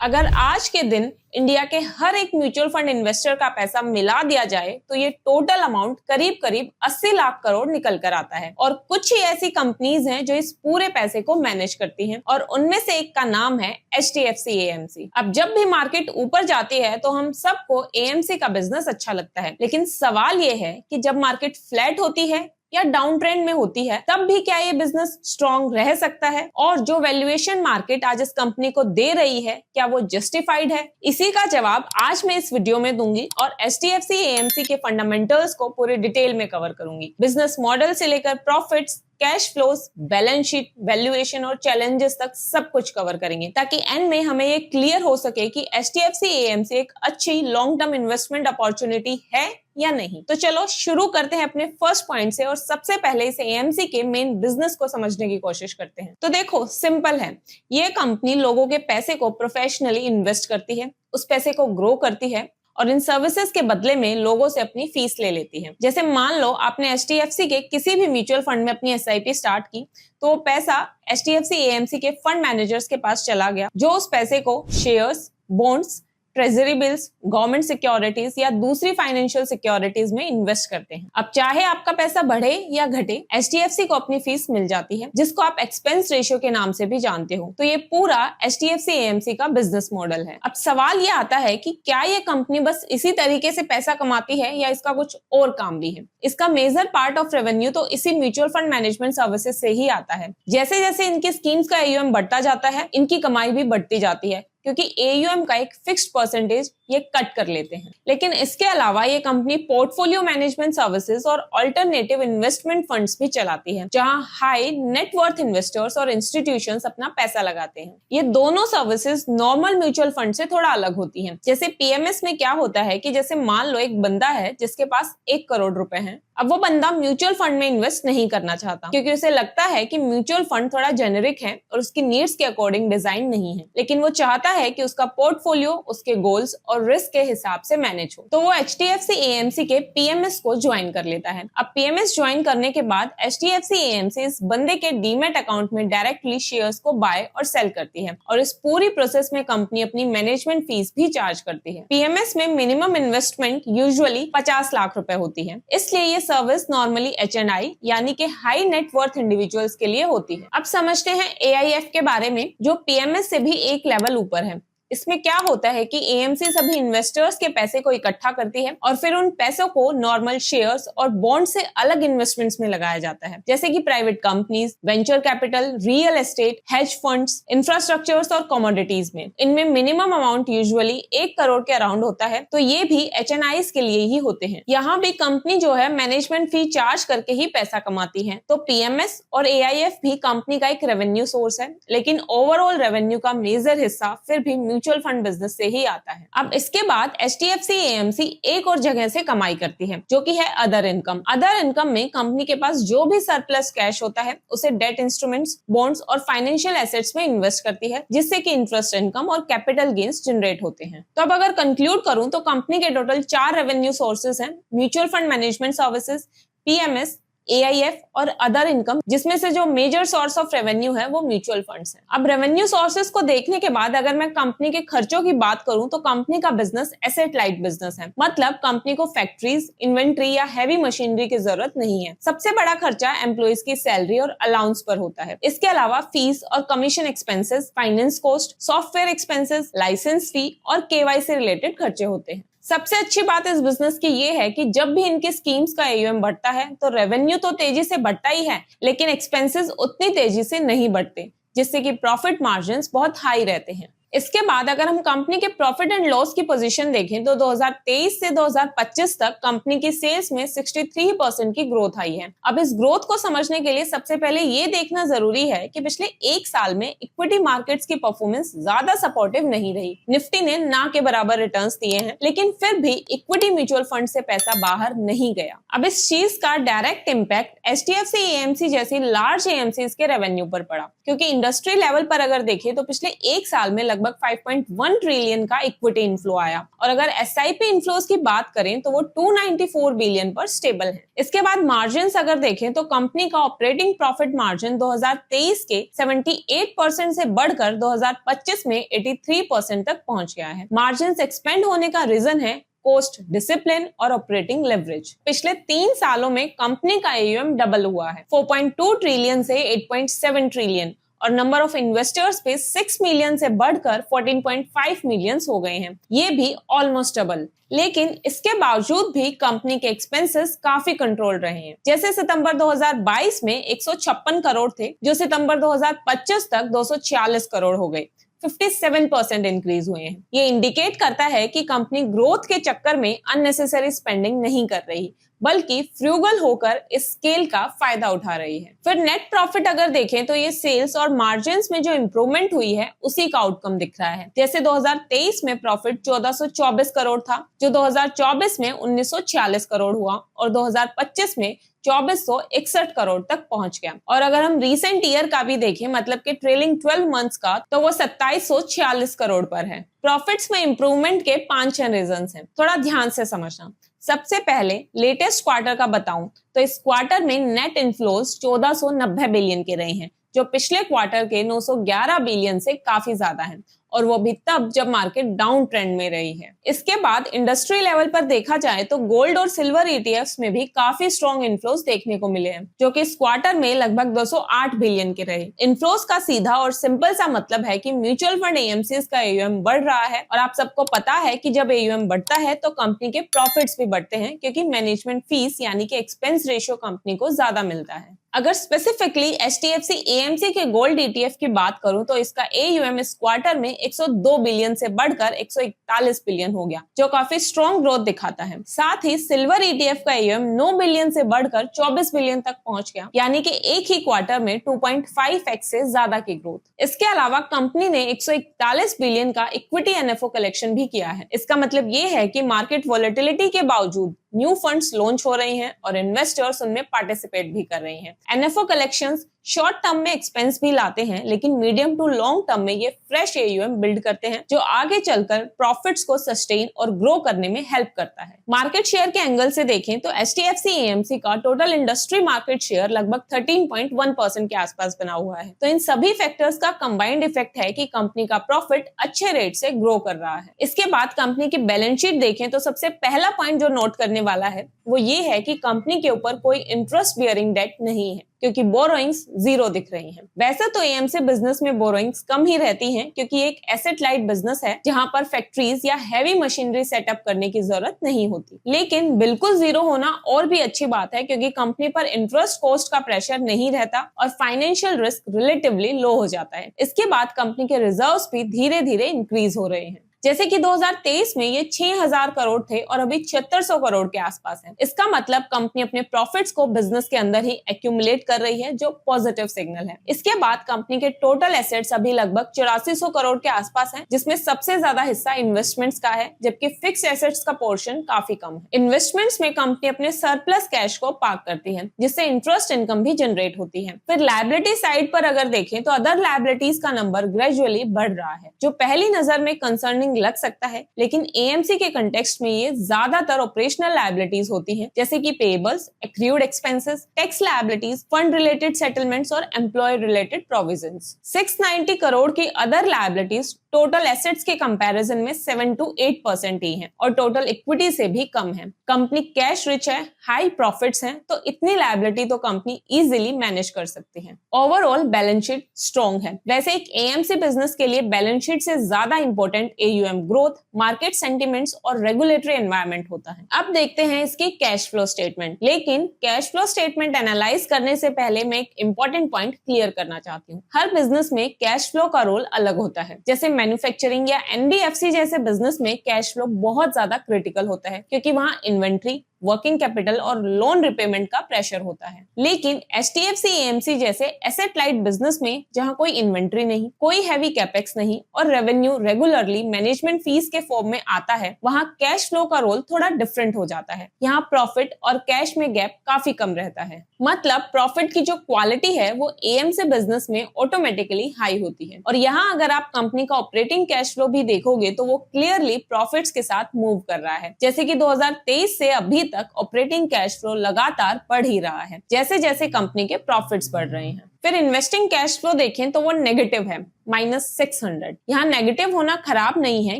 अगर आज के दिन इंडिया के हर एक म्यूचुअल फंड इन्वेस्टर का पैसा मिला दिया जाए तो ये टोटल अमाउंट करीब करीब 80 लाख करोड़ निकल कर आता है। और कुछ ही ऐसी कंपनीज हैं जो इस पूरे पैसे को मैनेज करती हैं और उनमें से एक का नाम है HDFC AMC। अब जब भी मार्केट ऊपर जाती है तो हम सबको AMC का बिजनेस अच्छा लगता है, लेकिन सवाल ये है कि जब मार्केट फ्लैट होती है या डाउन ट्रेंड में होती है तब भी क्या ये बिजनेस स्ट्रॉन्ग रह सकता है, और जो वैल्यूएशन मार्केट आज इस कंपनी को दे रही है क्या वो जस्टिफाइड है? इसी का जवाब आज मैं इस वीडियो में दूंगी और HDFC AMC के फंडामेंटल्स को पूरे डिटेल में कवर करूंगी। बिजनेस मॉडल से लेकर profits, cash flows, balance sheet, valuation और चैलेंजेस तक सब कुछ कवर करेंगे ताकि एंड में हमें ये क्लियर हो सके कि HDFC AMC एक अच्छी लॉन्ग टर्म इन्वेस्टमेंट अपॉर्चुनिटी है या नहीं। तो चलो शुरू करते हैं अपने फर्स्ट पॉइंट से और सबसे पहले इस AMC के मेन बिजनेस को समझने की कोशिश करते हैं। तो देखो सिंपल है, ये कंपनी लोगों के पैसे को प्रोफेशनली इन्वेस्ट करती है, उस पैसे को ग्रो करती है और इन सर्विसेज के बदले में लोगों से अपनी फीस ले लेती है। जैसे मान लो आपने HDFC के किसी भी म्यूचुअल फंड में अपनी SIP स्टार्ट की तो वो पैसा HDFC AMC के फंड मैनेजर्स के पास चला गया, जो उस पैसे को shares, bonds, treasury bills, government securities या दूसरी फाइनेंशियल सिक्योरिटीज में इन्वेस्ट करते हैं। अब चाहे आपका पैसा बढ़े या घटे, HDFC को अपनी फीस मिल जाती है, जिसको आप एक्सपेंस रेशियो के नाम से भी जानते हो। तो ये पूरा HDFC AMC का बिजनेस मॉडल है। अब सवाल ये आता है कि क्या ये कंपनी बस इसी तरीके से पैसा कमाती है या इसका कुछ और काम भी है? इसका मेजर पार्ट ऑफ रेवेन्यू तो इसी म्यूचुअल फंड मैनेजमेंट सर्विसेज से ही आता है। जैसे जैसे इनकी स्कीम्स का AUM बढ़ता जाता है, इनकी कमाई भी बढ़ती जाती है, क्योंकि AUM का एक फिक्स्ड परसेंटेज ये कट कर लेते हैं। लेकिन इसके अलावा ये कंपनी पोर्टफोलियो मैनेजमेंट सर्विसेज और अल्टरनेटिव इन्वेस्टमेंट फंड्स भी चलाती है, जहां हाई नेटवर्थ इन्वेस्टर्स और इंस्टीट्यूशंस अपना पैसा लगाते हैं। ये दोनों सर्विसेज नॉर्मल म्यूचुअल फंड से थोड़ा अलग होती हैं। जैसे PMS में क्या होता है कि जैसे मान लो एक बंदा है जिसके पास 1 करोड़ रुपए हैं। अब वो बंदा म्यूचुअल फंड में इन्वेस्ट नहीं करना चाहता क्योंकि उसे लगता है कि म्यूचुअल फंड थोड़ा जेनेरिक है और उसकी नीड्स के अकॉर्डिंग डिजाइन नहीं है, लेकिन वो चाहता है कि उसका पोर्टफोलियो उसके गोल्स और रिस्क के हिसाब से मैनेज हो। तो वो HDFC AMC के PMS को ज्वाइन कर लेता है। अब PMS ज्वाइन करने के बाद HDFC AMC इस बंदे के डीमैट अकाउंट में डायरेक्टली शेयर्स को बाय और सेल करती है और इस पूरी प्रोसेस में कंपनी अपनी मैनेजमेंट फीस भी चार्ज करती है। PMS में मिनिमम इन्वेस्टमेंट यूजुअली 50 लाख रुपए होती है, इसलिए ये सर्विस नॉर्मली HNI यानी कि हाई नेटवर्थ इंडिविजुअल्स के लिए होती है। अब समझते हैं AIF के बारे में, जो PMS से भी एक लेवल ऊपर है। इसमें क्या होता है कि AMC सभी इन्वेस्टर्स के पैसे को इकट्ठा करती है और फिर उन पैसों को नॉर्मल शेयर्स और बॉन्ड से अलग इन्वेस्टमेंट्स में लगाया जाता है, जैसे कि private companies, venture capital, real estate, hedge funds, infrastructures और कमोडिटीज में। इनमें मिनिमम अमाउंट यूजुअली 1 करोड़ के अराउंड होता है, तो ये भी HNIs के लिए ही होते हैं। यहाँ भी कंपनी जो है मैनेजमेंट फी चार्ज करके ही पैसा कमाती है। तो PMS और AIF भी कंपनी का एक रेवेन्यू सोर्स है, लेकिन ओवरऑल रेवेन्यू का मेजर हिस्सा फिर भी म्यूचुअल फंड बिजनेस से ही आता है। अब इसके बाद HDFC AMC एक और जगह से कमाई करती है, जो कि है अदर इनकम। अदर इनकम में कंपनी के पास जो भी सरप्लस कैश होता है उसे डेट इंस्ट्रूमेंट्स, बॉन्ड्स और फाइनेंशियल एसेट्स में इन्वेस्ट करती है, जिससे कि इंटरेस्ट इनकम और कैपिटल गेन्स जनरेट होते हैं। तो अब अगर कंक्लूड करूं तो कंपनी के टोटल 4 रेवेन्यू सोर्सेज हैं: mutual fund management services, PMS, AIF और अदर इनकम, जिसमें से जो मेजर सोर्स ऑफ रेवेन्यू है वो म्यूचुअल फंड्स है। अब रेवेन्यू सोर्सेज को देखने के बाद अगर मैं कंपनी के खर्चों की बात करूं तो कंपनी का बिजनेस एसेट लाइट बिजनेस है, मतलब कंपनी को फैक्ट्रीज, इन्वेंट्री या हैवी मशीनरी की जरूरत नहीं है। सबसे बड़ा खर्चा एम्प्लॉइज की सैलरी और अलाउंस पर होता है। इसके अलावा फीस और commission expenses, finance cost, software expenses, licence fee और KYC रिलेटेड खर्चे होते हैं। सबसे अच्छी बात इस बिजनेस की ये है कि जब भी इनके स्कीम्स का AUM बढ़ता है तो रेवेन्यू तो तेजी से बढ़ता ही है, लेकिन एक्सपेंसेस उतनी तेजी से नहीं बढ़ते, जिससे कि प्रॉफिट मार्जिन्स बहुत हाई रहते हैं। इसके बाद अगर हम कंपनी के प्रॉफिट एंड लॉस की पोजीशन देखें तो 2023 से 2025 तक कंपनी की सेल्स में 63% की ग्रोथ आई है। अब इस ग्रोथ को समझने के लिए सबसे पहले ये देखना जरूरी है कि पिछले 1 साल में इक्विटी मार्केट्स की परफॉर्मेंस ज्यादा सपोर्टिव नहीं रही। निफ्टी ने ना के बराबर रिटर्न्स दिए हैं, लेकिन फिर भी इक्विटी म्यूचुअल फंड से पैसा बाहर नहीं गया। अब इस चीज का डायरेक्ट इम्पैक्ट HDFC AMC जैसी लार्ज AMCs के रेवेन्यू पर पड़ा, क्योंकि इंडस्ट्री लेवल पर अगर देखें तो पिछले 1 साल में लगभग लगभग 5.1 ट्रिलियन का इक्विटी इनफ्लो आया और अगर एसआईपी इनफ्लोज की बात करें तो वो 294 बिलियन पर स्टेबल है। इसके बाद मार्जिन अगर देखें तो कंपनी का ऑपरेटिंग प्रॉफिट मार्जिन 2023 के 78% से बढ़कर 2025 में 83% तक पहुंच गया है। मार्जिन एक्सपेंड होने का रीजन है कॉस्ट डिसिप्लिन और ऑपरेटिंग लेवरेज। पिछले 3 सालों में कंपनी का एयूएम डबल हुआ है, 4.2 ट्रिलियन से 8.7 ट्रिलियन और नंबर ऑफ इन्वेस्टर्स पे 6 मिलियन से बढ़कर 14.5 मिलियन हो गए हैं, ये भी ऑलमोस्ट डबल। लेकिन इसके बावजूद भी कंपनी के एक्सपेंसेस काफी कंट्रोल रहे हैं। जैसे सितंबर 2022 में 156 करोड़ थे, जो सितंबर 2025 तक 246 करोड़ हो गए, 57% इंक्रीज हुए हैं। ये इंडिकेट करता है कि कंपनी ग्रोथ के चक्कर में अननेसेसरी स्पेंडिंग नहीं कर रही, बल्कि फ्रूगल होकर इस स्केल का फायदा उठा रही है। फिर नेट प्रॉफिट अगर देखें तो ये सेल्स और मार्जिन्स में जो इंप्रूवमेंट हुई है उसी का आउटकम दिख रहा है। जैसे 2023 में प्रॉफिट 1424 करोड़ था, जो 2024 में 1946 करोड़ हुआ और 2025 में 2461 करोड़ तक पहुंच गया। और अगर हम रिसेंट ईयर का भी देखें, मतलब कि ट्रेलिंग 12 मंथ्स का, तो वो 2746 करोड़ पर है। प्रॉफिट्स में इंप्रूवमेंट के 5 रीजंस हैं, थोड़ा ध्यान से समझना। सबसे पहले लेटेस्ट क्वार्टर का बताऊं तो इस क्वार्टर में नेट इनफ्लोज 1490 बिलियन के रहे हैं, जो पिछले क्वार्टर के 911 बिलियन से काफी ज्यादा है और वो भी तब जब मार्केट डाउन ट्रेंड में रही है। इसके बाद इंडस्ट्री लेवल पर देखा जाए तो गोल्ड और सिल्वर ईटीएफ्स में भी काफी स्ट्रॉन्ग इनफ्लोज देखने को मिले हैं, जो कि इस क्वार्टर में लगभग 208 बिलियन के रहे। इनफ्लोज का सीधा और सिंपल सा मतलब है कि म्यूचुअल फंड एएमसीज का एयूएम बढ़ रहा है और आप सबको पता है कि जब एयूएम बढ़ता है तो कंपनी के प्रॉफिट्स भी बढ़ते हैं, क्योंकि मैनेजमेंट फीस यानी कि एक्सपेंस रेशियो कंपनी को ज्यादा मिलता है। अगर स्पेसिफिकली एचडीएफसी एएमसी के गोल्ड ईटीएफ की बात करूं तो इसका एयूएम इस क्वार्टर में 102 बिलियन से बढ़कर 141 बिलियन हो गया, जो काफी स्ट्रॉन्ग ग्रोथ दिखाता है। साथ ही सिल्वर ईटीएफ का एयूएम 9 बिलियन से बढ़कर 24 बिलियन तक पहुंच गया, यानी कि एक ही क्वार्टर में 2.5x से ज्यादा की ग्रोथ। इसके अलावा कंपनी ने 141 बिलियन का इक्विटी एनएफओ कलेक्शन भी किया है। इसका मतलब ये है कि मार्केट वॉलेटिलिटी के बावजूद न्यू फंड्स लॉन्च हो रहे हैं और इन्वेस्टर्स उनमें पार्टिसिपेट भी कर रहे हैं। एनएफओ कलेक्शंस शॉर्ट टर्म में एक्सपेंस भी लाते हैं, लेकिन मीडियम टू लॉन्ग टर्म में ये फ्रेश एयूएम बिल्ड करते हैं, जो आगे चलकर प्रॉफिट्स को सस्टेन और ग्रो करने में हेल्प करता है। मार्केट शेयर के एंगल से देखें तो एचडीएफसी एएमसी का टोटल इंडस्ट्री मार्केट शेयर लगभग 13.1% के आसपास बना हुआ है। तो इन सभी फैक्टर्स का कंबाइंड इफेक्ट है कि कंपनी का प्रॉफिट अच्छे रेट से ग्रो कर रहा है। इसके बाद कंपनी की बैलेंस शीट देखें तो सबसे पहला पॉइंट जो नोट करने वाला है वो ये है कि कंपनी के ऊपर कोई इंटरेस्ट बियरिंग डेट नहीं है, क्योंकि बोरोइंग्स 0 दिख रही हैं। वैसे तो एएमसी बिजनेस में बोरोइंग्स कम ही रहती हैं, क्योंकि एक एसेट लाइट बिजनेस है जहां पर फैक्ट्रीज या हैवी मशीनरी सेटअप करने की जरूरत नहीं होती। लेकिन बिल्कुल 0 होना और भी अच्छी बात है, क्योंकि कंपनी पर इंटरेस्ट कॉस्ट का प्रेशर नहीं रहता और फाइनेंशियल रिस्क रिलेटिवली लो हो जाता है। इसके बाद कंपनी के रिजर्व्स भी धीरे धीरे इंक्रीज हो रहे हैं। जैसे कि 2023 में ये 6000 करोड़ थे और अभी 7600 करोड़ के आसपास है। इसका मतलब कंपनी अपने प्रॉफिट्स को बिजनेस के अंदर ही एक्यूमुलेट कर रही है, जो पॉजिटिव सिग्नल है। इसके बाद कंपनी के टोटल एसेट्स अभी लगभग 8400 करोड़ के आसपास है, जिसमें सबसे ज्यादा हिस्सा इन्वेस्टमेंट्स का है, जबकि फिक्स एसेट्स का पोर्शन काफी कम है। इन्वेस्टमेंट्स में कंपनी अपने सरप्लस कैश को पार्क करती है, जिससे इंटरेस्ट इनकम भी जनरेट होती है। फिर लायबिलिटी साइड पर अगर देखें तो अदर लायबिलिटीज का नंबर ग्रेजुअली बढ़ रहा है, जो पहली नजर में कंसर्निंग लग सकता है, लेकिन एएमसी के कंटेक्स्ट में ये ज्यादातर ऑपरेशनल लायबिलिटीज होती हैं, जैसे कि payables, accrued expenses, tax liabilities, fund related settlements और एम्प्लॉय रिलेटेड प्रोविजंस। 690 करोड़ की अदर लायबिलिटीज टोटल एसेट्स के कंपैरिजन में 7 to 8% ही है और टोटल इक्विटी से भी कम है। कंपनी कैश रिच है, हाई प्रॉफिट्स हैं, तो इतनी लायबिलिटी तो कंपनी इजीली मैनेज कर सकती है। ओवरऑल बैलेंस शीट स्ट्रॉन्ग है। वैसे एक एएमसी बिजनेस के लिए बैलेंस शीट से ज्यादा important AUM growth, market sentiments और रेगुलेटरी एनवायरनमेंट होता है। अब देखते हैं इसकी कैश फ्लो स्टेटमेंट। लेकिन कैश फ्लो स्टेटमेंट एनालाइज करने से पहले मैं एक इंपॉर्टेंट पॉइंट क्लियर करना चाहती हूँ। हर बिजनेस में कैश फ्लो का रोल अलग होता है। जैसे मैन्युफैक्चरिंग या एनबीएफसी जैसे बिजनेस में कैश फ्लो बहुत ज्यादा क्रिटिकल होता है, क्योंकि वहां इन्वेंट्री, वर्किंग कैपिटल और लोन रिपेमेंट का प्रेशर होता है। लेकिन HDFC AMC जैसे एसेट लाइट बिजनेस में, जहां कोई इन्वेंट्री नहीं, कोई हैवी कैपेक्स नहीं और रेवेन्यू रेगुलरली मैनेजमेंट फीस के फॉर्म में आता है, वहां कैश फ्लो का रोल थोड़ा डिफरेंट हो जाता है। यहाँ प्रॉफिट और कैश में गैप काफी कम रहता है। मतलब प्रॉफिट की जो क्वालिटी है वो AMC बिजनेस में ऑटोमेटिकली हाई होती है। और यहाँ अगर आप कंपनी का ऑपरेटिंग कैश फ्लो भी देखोगे तो वो क्लियरली प्रॉफिट्स के साथ मूव कर रहा है। जैसे कि 2023 से अभी तक ऑपरेटिंग कैश फ्लो लगातार बढ़ ही रहा है, जैसे जैसे कंपनी के प्रॉफिट्स बढ़ रहे हैं। फिर इन्वेस्टिंग कैश फ्लो देखें तो वो नेगेटिव है, -600। यहाँ नेगेटिव होना खराब नहीं है,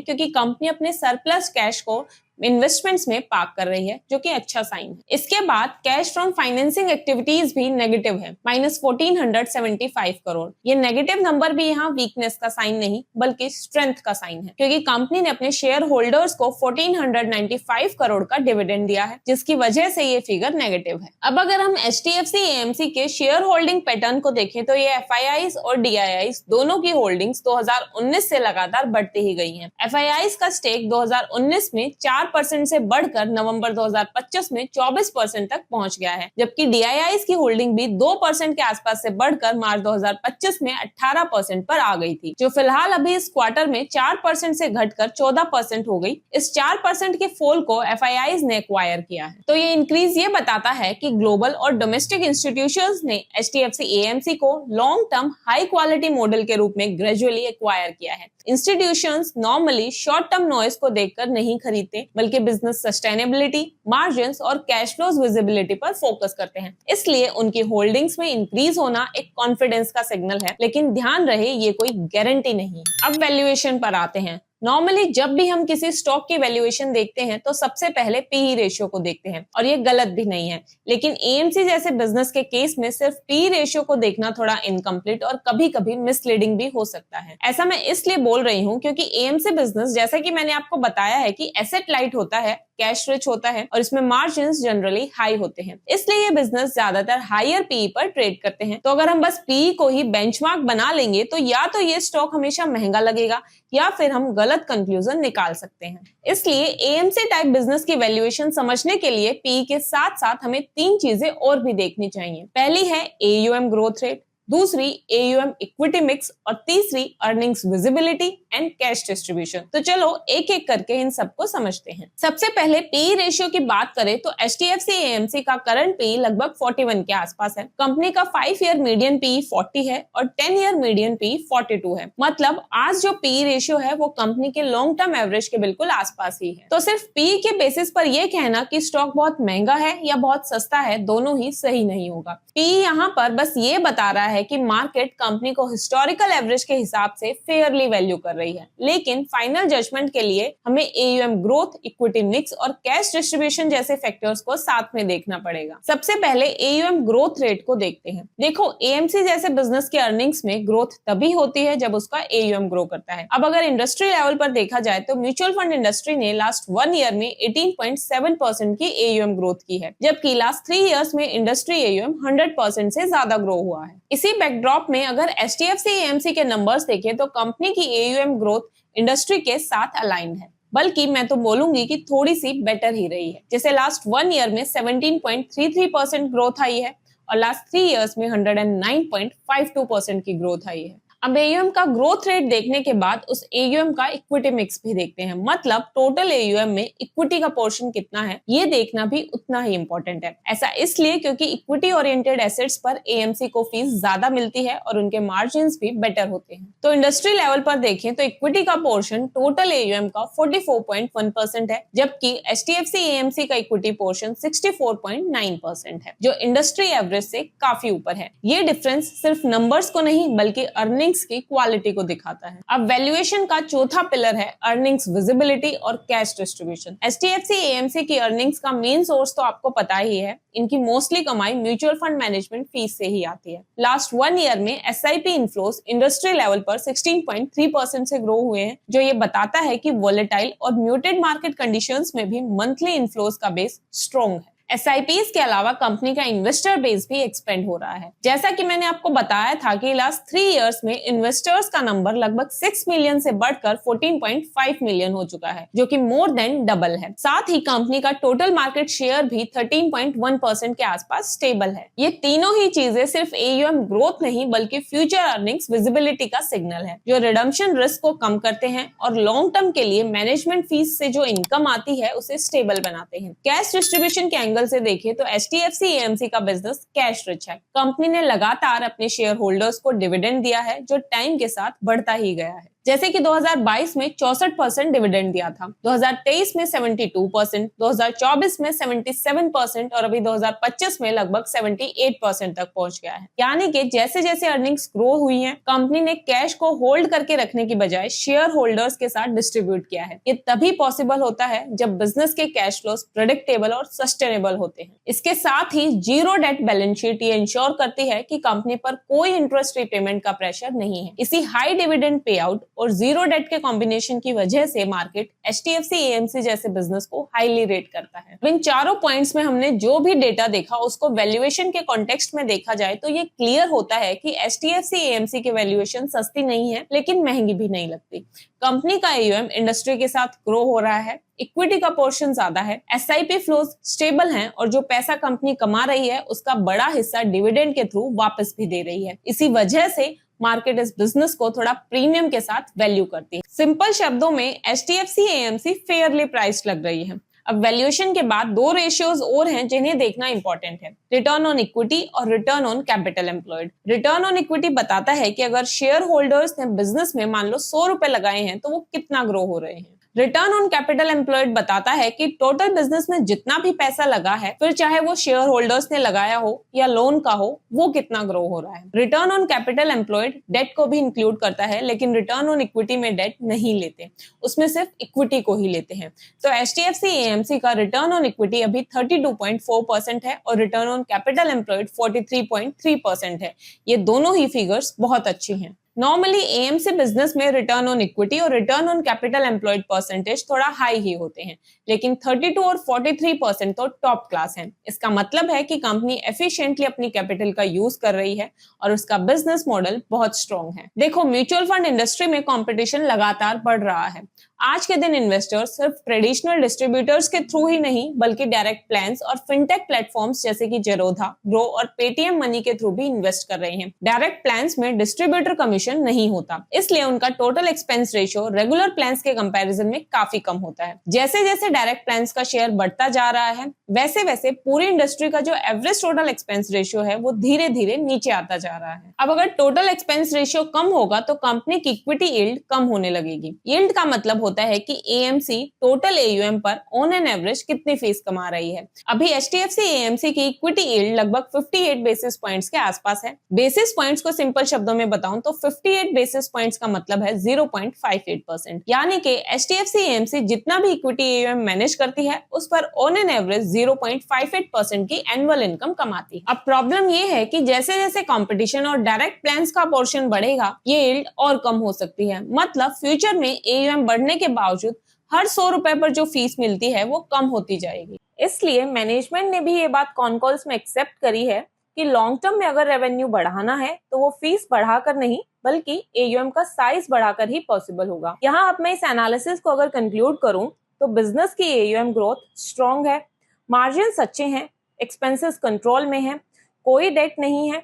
क्योंकि कंपनी अपने सरप्लस कैश को इन्वेस्टमेंट्स में पार्क कर रही है, जो कि अच्छा साइन है। इसके बाद कैश फ्रॉम फाइनेंसिंग एक्टिविटीज भी नेगेटिव है, -1475 करोड़। ये नेगेटिव नंबर भी यहाँ वीकनेस का साइन नहीं बल्कि स्ट्रेंथ का साइन है, क्योंकि कंपनी ने अपने शेयर होल्डर्स को 1495 करोड़ का डिविडेंड दिया है, जिसकी वजह से ये फिगर नेगेटिव है। अब अगर हम HDFC AMC के शेयर होल्डिंग पैटर्न को देखें तो ये FIIs और DIIs दोनों की होल्डिंग्स 2019 से लगातार बढ़ती ही गई हैं। FIIs का स्टेक 2019 में 4% से बढ़कर नवंबर 2025 में 24% तक पहुंच गया है, जबकि DIIs की होल्डिंग भी 2% के आसपास से बढ़कर मार्च 2025 में 18% पर आ गई थी, जो फिलहाल अभी इस क्वार्टर में 4% से घटकर 14% हो गई। इस 4% के फॉल को FIIs ने एक्वायर किया है। तो ये इंक्रीज ये बताता है कि ग्लोबल और डोमेस्टिक इंस्टीट्यूशंस ने HDFC AMC को long term high quality model के रूप में ग्रेजुअली एक्वायर किया है। Institutions normally short term noise को देखकर नहीं खरीदते, बल्कि बिजनेस सस्टेनेबिलिटी, मार्जिन्स और कैश फ्लोज विजिबिलिटी पर फोकस करते हैं। इसलिए उनकी होल्डिंग्स में इंक्रीज होना एक कॉन्फिडेंस का सिग्नल है, लेकिन ध्यान रहे ये कोई गारंटी नहीं है। अब वैल्यूएशन पर आते हैं। नॉर्मली जब भी हम किसी स्टॉक की वैल्यूएशन देखते हैं तो सबसे पहले PE रेशियो को देखते हैं, और ये गलत भी नहीं है। लेकिन AMC जैसे बिजनेस के केस में सिर्फ PE रेशियो को देखना थोड़ा इनकम्प्लीट और कभी-कभी मिसलीडिंग भी हो सकता है। ऐसा मैं इसलिए बोल रही हूँ क्योंकि AMC बिजनेस, जैसा कि मैंने आपको बताया है, कि एसेट लाइट होता है, कैश रिच होता है और इसमें मार्जिन्स जनरली हाई होते हैं। इसलिए ये बिजनेस ज्यादातर हायर PE पर ट्रेड करते हैं। तो अगर हम बस PE को ही बेंचमार्क बना लेंगे तो या तो ये स्टॉक हमेशा महंगा लगेगा या फिर हम गलत कंक्लूजन निकाल सकते हैं। इसलिए AMC टाइप बिजनेस की वैल्यूएशन समझने के लिए PE के साथ साथ हमें 3 चीजें और भी देखनी चाहिए। पहली है AUM ग्रोथ रेट, दूसरी AUM इक्विटी मिक्स और तीसरी earnings visibility and cash distribution. तो चलो एक एक करके इन सबको समझते हैं। सबसे पहले PE रेशियो की बात करें तो HDFC AMC का करंट PE लगभग 41 के आसपास है। कंपनी का 5 ईयर मीडियन PE 40 है और 10 ईयर मीडियन PE 42 है। मतलब आज जो PE रेशियो है वो कंपनी के लॉन्ग टर्म एवरेज के बिल्कुल आसपास ही है। तो सिर्फ PE के बेसिस पर यह कहना कि स्टॉक बहुत महंगा है या बहुत सस्ता है, दोनों ही सही नहीं होगा। PE यहाँ पर बस ये बता रहा है कि मार्केट कंपनी को हिस्टोरिकल एवरेज के हिसाब से फेयरली वैल्यू कर रही है, लेकिन फाइनल जजमेंट के लिए हमें AUM ग्रोथ, इक्विटी मिक्स और कैश डिस्ट्रीब्यूशन जैसे फैक्टर्स को साथ में देखना पड़ेगा। सबसे पहले AUM ग्रोथ रेट को देखते हैं। देखो, AMC जैसे बिजनेस के अर्निंग्स में ग्रोथ तभी होती है जब उसका AUM ग्रो करता है। अब अगर इंडस्ट्री लेवल पर देखा जाए तो म्यूचुअल फंड इंडस्ट्री ने लास्ट 1 ईयर में 18.7% की AUM ग्रोथ की है, जबकि लास्ट 3 इयर्स में इंडस्ट्री AUM 100% से ज्यादा ग्रो हुआ है। इसी बैकड्रॉप में अगर HDFC AMC के नंबर्स देखें तो कंपनी की AUM ग्रोथ इंडस्ट्री के साथ अलाइंड है, बल्कि मैं तो बोलूंगी कि थोड़ी सी बेटर ही रही है। जैसे लास्ट 1 ईयर में 17.33% ग्रोथ आई है और लास्ट 3 इयर्स में 109.52% की ग्रोथ आई है। अब AUM का ग्रोथ रेट देखने के बाद उस AUM का इक्विटी मिक्स भी देखते हैं। मतलब टोटल AUM में इक्विटी का पोर्शन कितना है, ये देखना भी उतना ही इंपॉर्टेंट है। ऐसा इसलिए क्योंकि इक्विटी ओरिएंटेड एसेट्स पर AMC को फीस ज्यादा मिलती है और उनके मार्जिन्स भी बेटर होते हैं। तो इंडस्ट्री लेवल पर देखें तो इक्विटी का पोर्शन टोटल AUM का 44.1% है, जबकि HDFC AMC का इक्विटी पोर्शन 64.9% है, जो इंडस्ट्री एवरेज से काफी ऊपर है। ये डिफरेंस सिर्फ नंबर्स को नहीं बल्कि अर्निंग की क्वालिटी को दिखाता है। अब वैल्यूएशन का चौथा पिलर है अर्निंग्स विजिबिलिटी और कैश डिस्ट्रीब्यूशन। HDFC AMC की अर्निंग्स का मेन सोर्स तो आपको पता ही है, इनकी मोस्टली कमाई म्यूचुअल फंड मैनेजमेंट फीस से ही आती है। लास्ट 1 ईयर में SIP इनफ्लोस इंडस्ट्री लेवल पर 16.3% से ग्रो हुए हैं, जो ये बताता है कि वोलेटाइल और म्यूटेड मार्केट कंडीशंस में भी मंथली इनफ्लोस का बेस स्ट्रॉन्ग है। SIPs के अलावा कंपनी का इन्वेस्टर बेस भी एक्सपेंड हो रहा है। जैसा कि मैंने आपको बताया था कि लास्ट 3 इयर्स में इन्वेस्टर्स का नंबर लगभग 6 मिलियन से बढ़कर 14.5 मिलियन हो चुका है, जो कि मोर देन डबल है। साथ ही कंपनी का टोटल मार्केट शेयर भी 13.1% के आसपास स्टेबल है। ये तीनों ही चीजें सिर्फ AUM ग्रोथ नहीं बल्कि फ्यूचर अर्निंग्स विजिबिलिटी का सिग्नल है, जो रिडम्पशन रिस्क को कम करते हैं और लॉन्ग टर्म के लिए मैनेजमेंट फीस से जो इनकम आती है उसे स्टेबल बनाते हैं। कैश डिस्ट्रीब्यूशन के एंगल से देखें तो HDFC AMC का बिजनेस कैश रिच है। कंपनी ने लगातार अपने शेयर होल्डर्स को डिविडेंड दिया है, जो टाइम के साथ बढ़ता ही गया है। जैसे कि 2022 में 64% डिविडेंड दिया था, 2023 में 72%, 2024 में 77% और अभी 2025 में लगभग 78% तक पहुंच गया है। यानी कि जैसे जैसे अर्निंग्स ग्रो हुई हैं, कंपनी ने कैश को होल्ड करके रखने की बजाय शेयर होल्डर्स के साथ डिस्ट्रीब्यूट किया है। ये तभी पॉसिबल होता है जब बिजनेस के कैश फ्लोस प्रेडिक्टेबल और सस्टेनेबल होते हैं। इसके साथ ही जीरो डेट बैलेंस शीट ये इंश्योर करती है कि कंपनी पर कोई इंटरेस्ट रीपेमेंट का प्रेशर नहीं है। इसी हाई डिविडेंड पे आउट और जीरो डेट के कॉम्बिनेशन की वजह से मार्केट HDFC AMC जैसे बिजनेस को हाईली रेट करता है। इन चारों पॉइंट्स में हमने जो भी डेटा देखा उसको वैल्यूएशन के कॉन्टेक्स्ट में देखा जाए तो ये क्लियर होता है कि HDFC AMC की वैल्यूएशन सस्ती नहीं है लेकिन महंगी भी नहीं लगती। कंपनी का AUM इंडस्ट्री के साथ ग्रो हो रहा है, इक्विटी का पोर्शन ज्यादा है, SIP फ्लोज स्टेबल हैं और जो पैसा कंपनी कमा रही है उसका बड़ा हिस्सा डिविडेंड के थ्रू वापस भी दे रही है। इसी वजह से मार्केट इस बिजनेस को थोड़ा प्रीमियम के साथ वैल्यू करती है। सिंपल शब्दों में HDFC AMC फेयरली प्राइस्ड लग रही है। अब वैल्यूएशन के बाद दो रेशियोज और हैं जिन्हें देखना इंपॉर्टेंट है, रिटर्न ऑन इक्विटी और return on capital employed. Return on equity बताता है कि अगर शेयर होल्डर्स ने बिजनेस में मान लो 100 रुपए लगाए हैं तो वो कितना ग्रो हो रहे हैं। रिटर्न ऑन कैपिटल एम्प्लॉयड बताता है कि टोटल बिजनेस में जितना भी पैसा लगा है, फिर चाहे वो शेयर होल्डर्स ने लगाया हो या लोन का हो, वो कितना ग्रो हो रहा है। Return on capital employed debt को भी इंक्लूड करता है, लेकिन रिटर्न ऑन इक्विटी में डेट नहीं लेते, उसमें सिर्फ इक्विटी को ही लेते हैं। तो HDFC AMC का रिटर्न ऑन इक्विटी अभी 32.4% है और रिटर्न ऑन कैपिटल एम्प्लॉयड 43.3% है। ये दोनों ही फिगर्स बहुत अच्छी हैं। नॉर्मली AMC बिजनेस में रिटर्न ऑन इक्विटी और return on capital employed percentage थोड़ा हाई ही होते हैं, लेकिन 32 और 43% तो टॉप क्लास है। इसका मतलब है कि कंपनी एफिशिएंटली अपनी कैपिटल का यूज कर रही है और उसका बिजनेस मॉडल बहुत स्ट्रॉन्ग है। देखो, म्यूचुअल फंड इंडस्ट्री में कंपटीशन लगातार बढ़ रहा है। आज के दिन इन्वेस्टर्स सिर्फ ट्रेडिशनल डिस्ट्रीब्यूटर्स के थ्रू ही नहीं बल्कि डायरेक्ट प्लान्स और फिनटेक प्लेटफॉर्म्स जैसे कि जेरोधा, ग्रो और पेटीएम मनी के थ्रू भी इन्वेस्ट कर रहे हैं। डायरेक्ट प्लान्स में डिस्ट्रीब्यूटर कमीशन नहीं होता, इसलिए उनका total expense ratio regular plans के कंपैरिजन में काफी कम होता है। जैसे जैसे डायरेक्ट प्लान्स का शेयर बढ़ता जा रहा है, वैसे वैसे पूरी इंडस्ट्री का जो एवरेज टोटल एक्सपेंस रेशियो है वो धीरे धीरे नीचे आता जा रहा है। अब अगर टोटल एक्सपेंस रेशियो कम होगा तो कंपनी की इक्विटी यील्ड कम होने लगेगी। यील्ड का मतलब होता है कि AMC टोटल AUM पर ऑन एन एवरेज कितनी फीस कमा रही है। अभी HDFC AMC की इक्विटी यील्ड लगभग 58 बेसिस पॉइंट्स के आसपास है। बेसिस पॉइंट्स को सिंपल शब्दों में बताऊं तो 58 बेसिस पॉइंट्स का मतलब है 0.58%, यानी कि HDFC AMC जितना भी इक्विटी AUM मैनेज करती है उस पर ऑन एन एवरेज 0.58% की एनुअल इनकम कमाती है। अब प्रॉब्लम ये है कि जैसे जैसे कंपटीशन और डायरेक्ट प्लान्स का पोर्शन बढ़ेगा, ये यील्ड और कम हो सकती है। मतलब फ्यूचर में AUM बढ़ने के बावजूद हर 100 रुपए पर जो फीस मिलती है वो कम होती जाएगी। इसलिए मैनेजमेंट ने भी ये बात कॉन कॉल्स में एक्सेप्ट करी है कि लॉन्ग टर्म में अगर रेवेन्यू बढ़ाना है तो वो फीस बढ़ाकर नहीं बल्कि AUM का साइज बढ़ाकर ही पॉसिबल होगा। यहाँ अब मैं इस एनालिसिस को अगर कंक्लूड करूं तो बिजनेस की AUM ग्रोथ स्ट्रॉन्ग है, मार्जिन्स अच्छे हैं, एक्सपेंसेस कंट्रोल में है, कोई डेट नहीं है,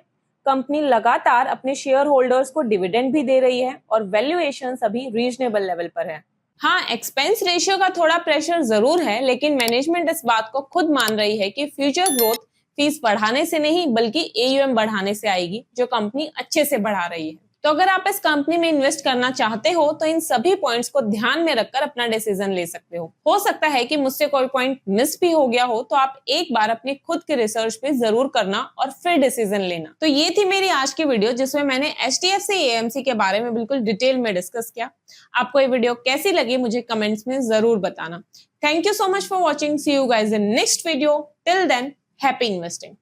कंपनी लगातार अपने शेयर होल्डर्स को डिविडेंड भी दे रही है और वैल्यूएशन अभी रीजनेबल लेवल पर है। हाँ, एक्सपेंस रेशियो का थोड़ा प्रेशर जरूर है, लेकिन मैनेजमेंट इस बात को खुद मान रही है कि फ्यूचर ग्रोथ फीस बढ़ाने से नहीं बल्कि AUM बढ़ाने से आएगी, जो कंपनी अच्छे से बढ़ा रही है। तो अगर आप इस कंपनी में इन्वेस्ट करना चाहते हो तो इन सभी पॉइंट्स को ध्यान में रखकर अपना डिसीजन ले सकते हो सकता है कि मुझसे कोई पॉइंट मिस भी हो गया हो, तो आप एक बार अपनी खुद की रिसर्च पे जरूर करना और फिर डिसीजन लेना। तो ये थी मेरी आज की वीडियो जिसमें मैंने HDFC AMC के बारे में बिल्कुल डिटेल में डिस्कस किया। आपको ये वीडियो कैसी लगी मुझे कमेंट्स में जरूर बताना। Thank you so much for watching. See you guys in next video. Till then, happy investing.